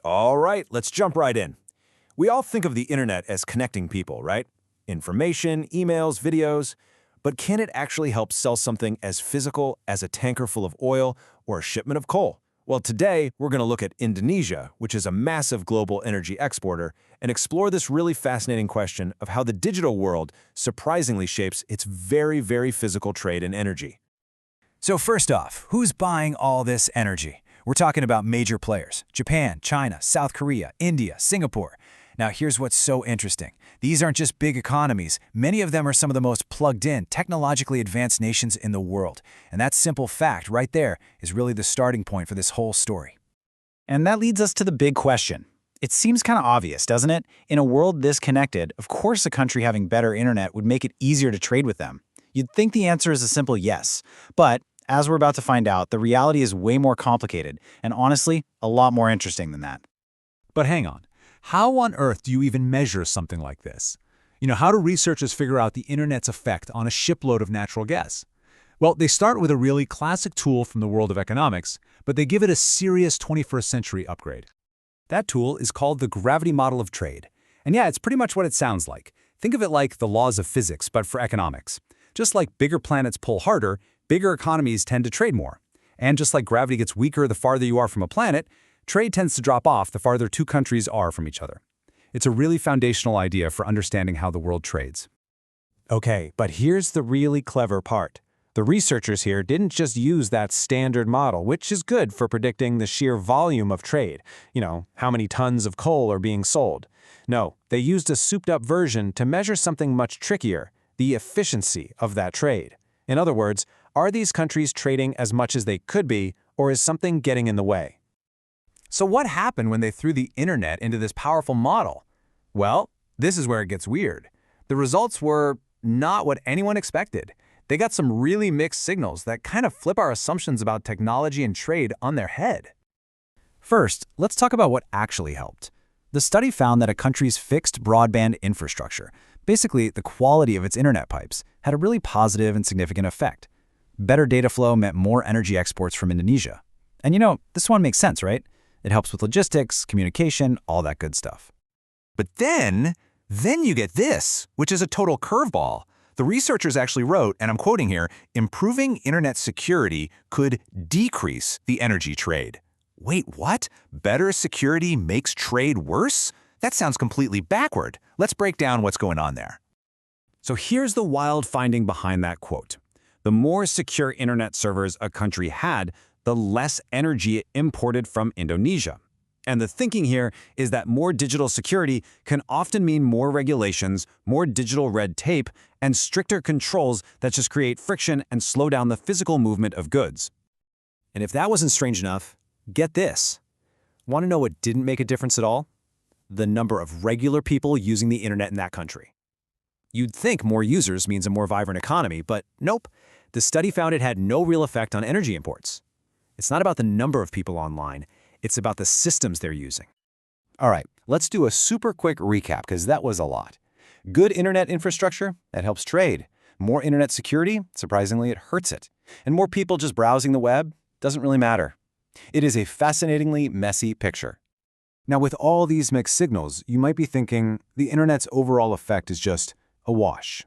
All right, let's jump right in. We all think of the internet as connecting people, right? Information, emails, videos. But can it actually help sell something as physical as a tanker full of oil or a shipment of coal? Well, today we're going to look at Indonesia, which is a massive global energy exporter, and explore this really fascinating question of how the digital world surprisingly shapes its very, very physical trade in energy. So first off, who's buying all this energy? We're talking about major players: Japan, China, South Korea, India, Singapore. Now here's what's so interesting. These aren't just big economies. Many of them are some of the most plugged-in, technologically advanced nations in the world. And that simple fact right there is really the starting point for this whole story. And that leads us to the big question. It seems kind of obvious, doesn't it? In a world this connected, of course a country having better internet would make it easier to trade with them. You'd think the answer is a simple yes. But as we're about to find out, the reality is way more complicated, and honestly, a lot more interesting than that. But hang on. How on earth do you even measure something like this? How do researchers figure out the internet's effect on a shipload of natural gas? Well, they start with a really classic tool from the world of economics, but they give it a serious 21st century upgrade. That tool is called the gravity model of trade. And yeah, it's pretty much what it sounds like. Think of it like the laws of physics, but for economics. Just like bigger planets pull harder, bigger economies tend to trade more. And just like gravity gets weaker the farther you are from a planet, trade tends to drop off the farther two countries are from each other. It's a really foundational idea for understanding how the world trades. Okay, but here's the really clever part. The researchers here didn't just use that standard model, which is good for predicting the sheer volume of trade, how many tons of coal are being sold. No, they used a souped-up version to measure something much trickier: the efficiency of that trade. In other words, are these countries trading as much as they could be, or is something getting in the way? So what happened when they threw the internet into this powerful model? Well, this is where it gets weird. The results were not what anyone expected. They got some really mixed signals that kind of flip our assumptions about technology and trade on their head. First, let's talk about what actually helped. The study found that a country's fixed broadband infrastructure, basically the quality of its internet pipes, had a really positive and significant effect. Better data flow meant more energy exports from Indonesia. And this one makes sense, right? It helps with logistics, communication, all that good stuff. But then you get this, which is a total curveball. The researchers actually wrote, and I'm quoting here, improving internet security could decrease the energy trade. Wait, what? Better security makes trade worse? That sounds completely backward. Let's break down what's going on there. So here's the wild finding behind that quote. The more secure internet servers a country had, the less energy it imported from Indonesia. And the thinking here is that more digital security can often mean more regulations, more digital red tape, and stricter controls that just create friction and slow down the physical movement of goods. And if that wasn't strange enough, get this. Want to know what didn't make a difference at all? The number of regular people using the internet in that country. You'd think more users means a more vibrant economy, but nope. The study found it had no real effect on energy imports. It's not about the number of people online, it's about the systems they're using. All right, let's do a super quick recap because that was a lot. Good internet infrastructure, that helps trade. More internet security, surprisingly, it hurts it. And more people just browsing the web, doesn't really matter. It is a fascinatingly messy picture. Now, with all these mixed signals, you might be thinking the internet's overall effect is just a wash.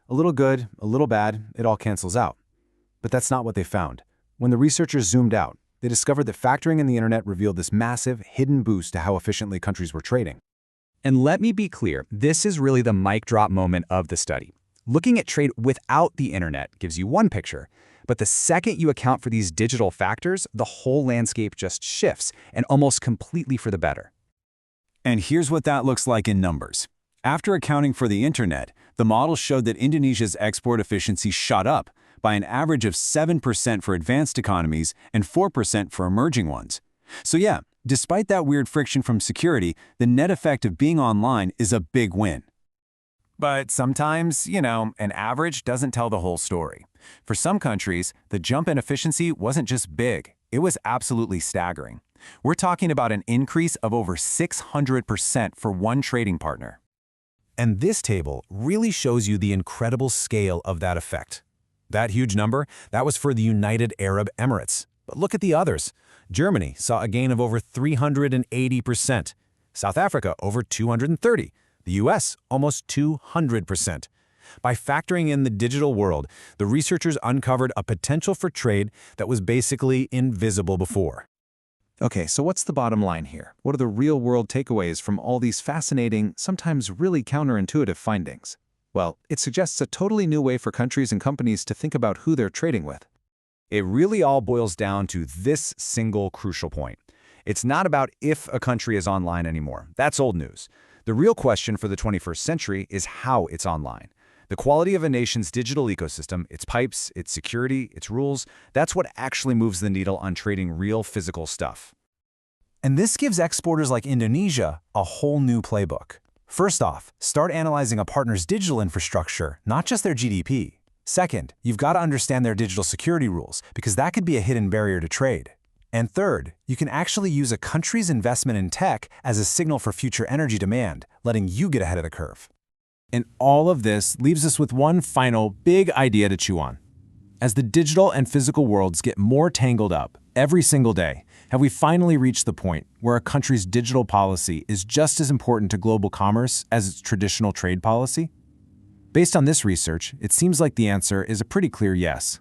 A little good, a little bad, it all cancels out. But that's not what they found. When the researchers zoomed out, they discovered that factoring in the internet revealed this massive, hidden boost to how efficiently countries were trading. And let me be clear, this is really the mic drop moment of the study. Looking at trade without the internet gives you one picture, but the second you account for these digital factors, the whole landscape just shifts, and almost completely for the better. And here's what that looks like in numbers. After accounting for the internet, the model showed that Indonesia's export efficiency shot up by an average of 7% for advanced economies and 4% for emerging ones. So yeah, despite that weird friction from security, the net effect of being online is a big win. But sometimes, an average doesn't tell the whole story. For some countries, the jump in efficiency wasn't just big, it was absolutely staggering. We're talking about an increase of over 600% for one trading partner. And this table really shows you the incredible scale of that effect. That huge number, that was for the United Arab Emirates. But look at the others. Germany saw a gain of over 380%. South Africa over 230%. The US almost 200%. By factoring in the digital world, the researchers uncovered a potential for trade that was basically invisible before. Okay, so what's the bottom line here? What are the real-world takeaways from all these fascinating, sometimes really counterintuitive findings? Well, it suggests a totally new way for countries and companies to think about who they're trading with. It really all boils down to this single crucial point. It's not about if a country is online anymore. That's old news. The real question for the 21st century is how it's online. The quality of a nation's digital ecosystem, its pipes, its security, its rules, that's what actually moves the needle on trading real physical stuff. And this gives exporters like Indonesia a whole new playbook. First off, start analyzing a partner's digital infrastructure, not just their GDP. Second, you've got to understand their digital security rules, because that could be a hidden barrier to trade. And third, you can actually use a country's investment in tech as a signal for future energy demand, letting you get ahead of the curve. And all of this leaves us with one final big idea to chew on. As the digital and physical worlds get more tangled up every single day, have we finally reached the point where a country's digital policy is just as important to global commerce as its traditional trade policy? Based on this research, it seems like the answer is a pretty clear yes.